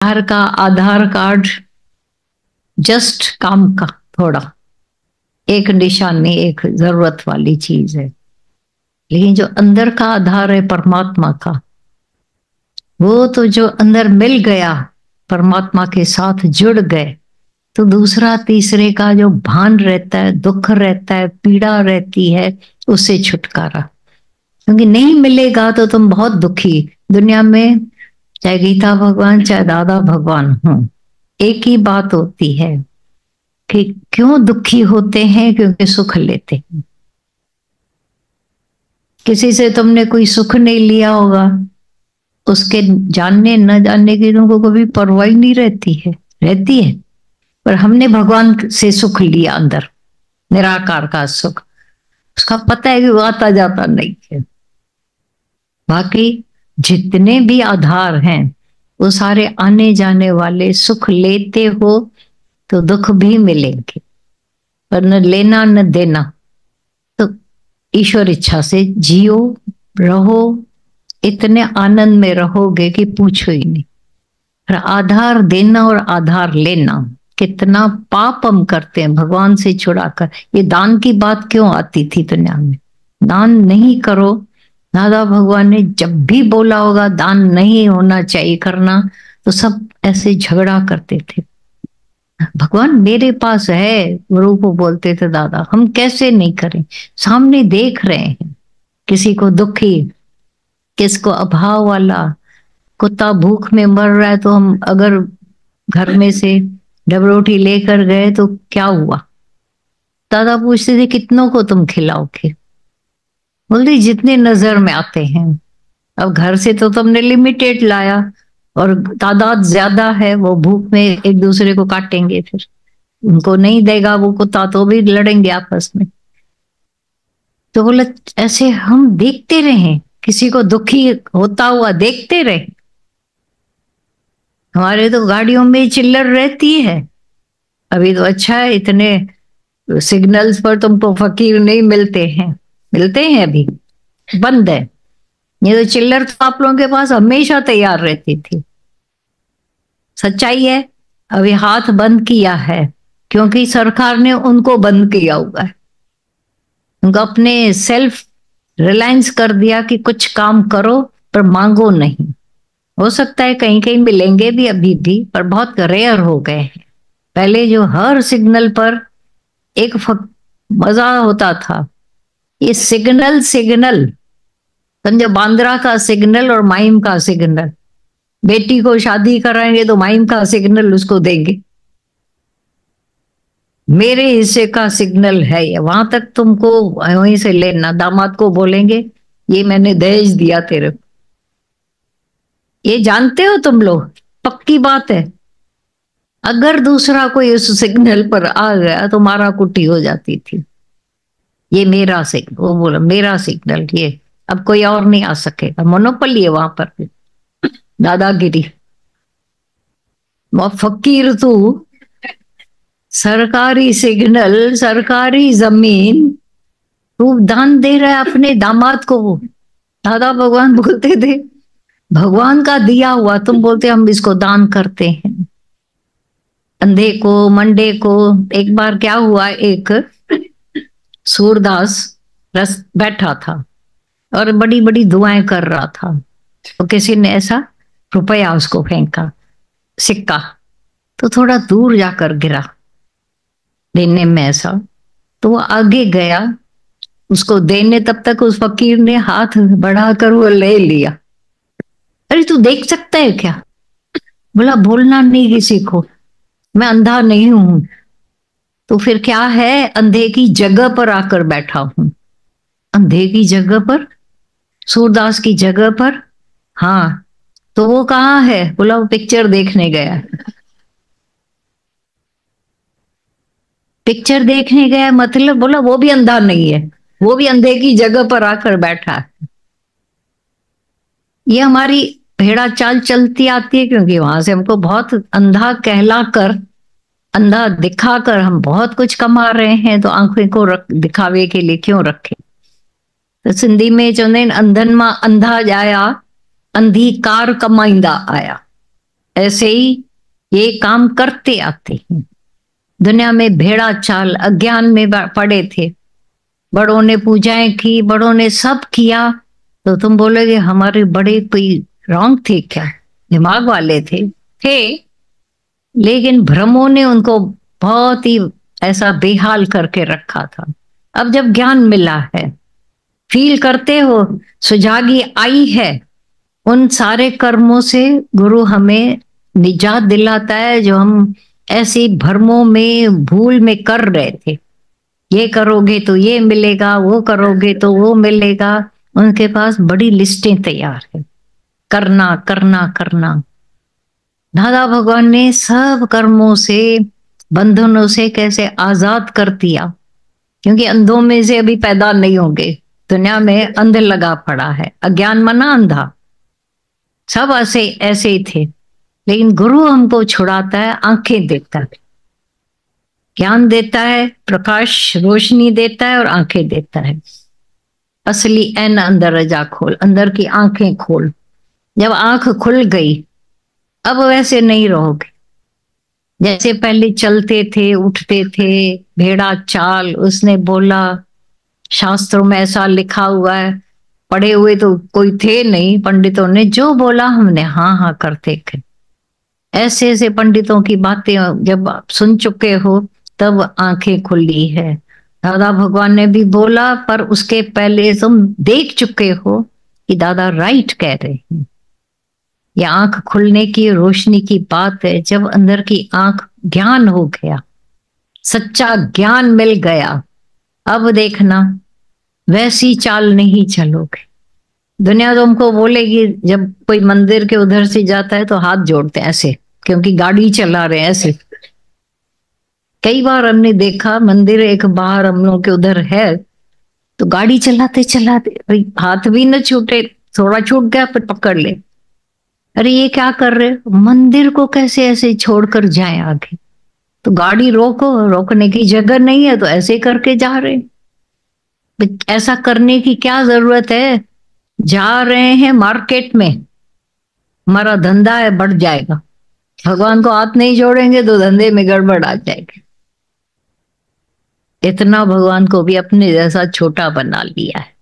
आधार card just काम का थोड़ा एक निशानी, एक जरूरत वाली चीज है, लेकिन जो अंदर का आधार है परमात्मा का, वो तो जो अंदर मिल गया, परमात्मा के साथ जुड़ गए, तो दूसरा तीसरे का जो भान रहता है, दुख रहता है, पीड़ा रहती है, उससे छुटकारा। क्योंकि नहीं मिलेगा तो तुम बहुत दुखी। दुनिया में चाहे गीता भगवान चाहे दादा भगवान हो, एक ही बात होती है कि क्यों दुखी होते हैं, क्योंकि सुख लेते हैं। किसी से तुमने कोई सुख नहीं लिया होगा, उसके जानने न जानने की तुमको कभी परवाह नहीं रहती है, रहती है। पर हमने भगवान से सुख लिया, अंदर निराकार का सुख, उसका पता है कि वो आता जाता नहीं है। बाकी जितने भी आधार हैं वो सारे आने जाने वाले, सुख लेते हो तो दुख भी मिलेंगे, पर न लेना न देना। तो ईश्वर इच्छा से जियो, रहो, इतने आनंद में रहोगे कि पूछो ही नहीं। पर आधार देना और आधार लेना, कितना पाप हम करते हैं भगवान से छुड़ाकर। ये दान की बात क्यों आती थी दुनिया में? दान नहीं करो। दादा भगवान ने जब भी बोला होगा दान नहीं होना चाहिए करना, तो सब ऐसे झगड़ा करते थे। भगवान मेरे पास है, गुरु को बोलते थे दादा, हम कैसे नहीं करें? सामने देख रहे हैं, किसी को दुखी, किसको अभाव वाला, कुत्ता भूख में मर रहा है, तो हम अगर घर में से डबरोटी लेकर गए तो क्या हुआ? दादा पूछते थे कितनों को तुम खिलाओगे? बोलते जितने नजर में आते हैं। अब घर से तो तुमने लिमिटेड लाया और तादाद ज्यादा है, वो भूख में एक दूसरे को काटेंगे, फिर उनको नहीं देगा वो कुत्ता तो भी लड़ेंगे आपस में। तो बोला ऐसे हम देखते रहे, किसी को दुखी होता हुआ देखते रहे। हमारे तो गाड़ियों में चिल्लर रहती है। अभी तो अच्छा है, इतने सिग्नल्स पर तुमको फकीर नहीं मिलते हैं, मिलते हैं अभी, बंद है। ये तो चिल्लर तो आप लोगों के पास हमेशा तैयार रहती थी। सच्चाई है, अभी हाथ बंद किया है क्योंकि सरकार ने उनको बंद किया हुआ है। उनको अपने सेल्फ रिलायंस कर दिया कि कुछ काम करो पर मांगो नहीं। हो सकता है कहीं कहीं मिलेंगे भी अभी भी, पर बहुत रेयर हो गए हैं। पहले जो हर सिग्नल पर एक मजा होता था, ये सिग्नल सिग्नल समझो, बांद्रा का सिग्नल और माइम का सिग्नल। बेटी को शादी कराएंगे तो माइम का सिग्नल उसको देंगे, मेरे हिस्से का सिग्नल है ये, वहां तक तुमको वहीं से लेना। दामाद को बोलेंगे ये मैंने दहेज दिया तेरे को। ये जानते हो तुम लोग, पक्की बात है। अगर दूसरा कोई उस सिग्नल पर आ गया तो मारा कुटी हो जाती थी। ये मेरा सिग्नल, वो बोला मेरा सिग्नल, ये अब कोई और नहीं आ सकेगा। मोनोपोली है वहां पर, दादागिरी। फकीर तू, सरकारी सिग्नल, सरकारी जमीन, तू दान दे रहा है अपने दामाद को। दादा भगवान बोलते थे भगवान का दिया हुआ, तुम बोलते हम इसको दान करते हैं। अंधे को, मंडे को। एक बार क्या हुआ, एक सूरदास रस बैठा था और बड़ी बड़ी दुआएं कर रहा था, तो किसी ने ऐसा रुपया उसको फेंका, सिक्का, तो थोड़ा दूर जाकर गिरा देने में ऐसा, तो वो आगे गया उसको देने। तब तक उस फकीर ने हाथ बढ़ाकर वो ले लिया। अरे तू देख सकता है क्या? बोला बोलना नहीं किसी को, मैं अंधा नहीं हूं। तो फिर क्या है, अंधे की जगह पर आकर बैठा हूं। अंधे की जगह पर, सूरदास की जगह पर। हाँ, तो वो कहाँ है? बोला वो पिक्चर देखने गया। पिक्चर देखने गया मतलब, बोला वो भी अंधा नहीं है, वो भी अंधे की जगह पर आकर बैठा है। ये हमारी भेड़ा चाल चलती आती है, क्योंकि वहां से हमको बहुत अंधा कहलाकर, अंधा दिखाकर हम बहुत कुछ कमा रहे हैं, तो आंखें को दिखावे के लिए क्यों रखे? तो सिंधी में चवंदा आहिनि अंधनि मां अंधा जाया, अंधी कार कमाईंदा आया। ऐसे ही ये काम करते आते हैं। दुनिया में भेड़ा चाल अज्ञान में पड़े थे, बड़ों ने पूजाएं की, बड़ों ने सब किया, तो तुम बोलोगे हमारे बड़े कोई रॉन्ग थे क्या, दिमाग वाले थे, लेकिन भ्रमों ने उनको बहुत ही ऐसा बेहाल करके रखा था। अब जब ज्ञान मिला है, फील करते हो, सुजागी आई है, उन सारे कर्मों से गुरु हमें निजात दिलाता है जो हम ऐसे भ्रमों में भूल में कर रहे थे। ये करोगे तो ये मिलेगा, वो करोगे तो वो मिलेगा। उनके पास बड़ी लिस्टें तैयार है, करना करना करना। दादा भगवान ने सब कर्मों से, बंधनों से कैसे आजाद कर दिया, क्योंकि अंधों में से अभी पैदा नहीं होंगे। दुनिया में अंध लगा पड़ा है, अज्ञान मना अंधा, सब ऐसे ऐसे ही थे। लेकिन गुरु हमको छुड़ाता है, आंखें देता है, ज्ञान देता है, प्रकाश रोशनी देता है और आंखें देता है। असली एन अंदर रजा खोल, अंदर की आंखें खोल। जब आंख खुल गई, अब वैसे नहीं रहोगे जैसे पहले चलते थे, उठते थे, भेड़ा चाल। उसने बोला, शास्त्रों में ऐसा लिखा हुआ है, पढ़े हुए तो कोई थे नहीं, पंडितों ने जो बोला हमने हाँ हाँ करते थे। ऐसे ऐसे पंडितों की बातें जब आप सुन चुके हो, तब आंखें खुली है। दादा भगवान ने भी बोला, पर उसके पहले तुम देख चुके हो कि दादा राइट कह रहे हैं। ये आंख खुलने की, रोशनी की बात है। जब अंदर की आंख ज्ञान हो गया, सच्चा ज्ञान मिल गया, अब देखना वैसी चाल नहीं चलोगे। दुनिया तुमको बोलेगी, जब कोई मंदिर के उधर से जाता है तो हाथ जोड़ते हैं ऐसे, क्योंकि गाड़ी चला रहे हैं ऐसे। कई बार हमने देखा, मंदिर एक बाहर हम लोग के उधर है, तो गाड़ी चलाते चलाते हाथ भी न छूटे, थोड़ा छूट गया फिर पकड़ ले। अरे ये क्या कर रहे, मंदिर को कैसे ऐसे छोड़कर जाए आगे? तो गाड़ी रोको, रोकने की जगह नहीं है तो ऐसे करके जा रहे। ऐसा करने की क्या जरूरत है? जा रहे हैं मार्केट में, हमारा धंधा है, बढ़ जाएगा। भगवान को हाथ नहीं जोड़ेंगे तो धंधे में गड़बड़ आ जाएगी। इतना भगवान को भी अपने जैसा छोटा बना लिया है।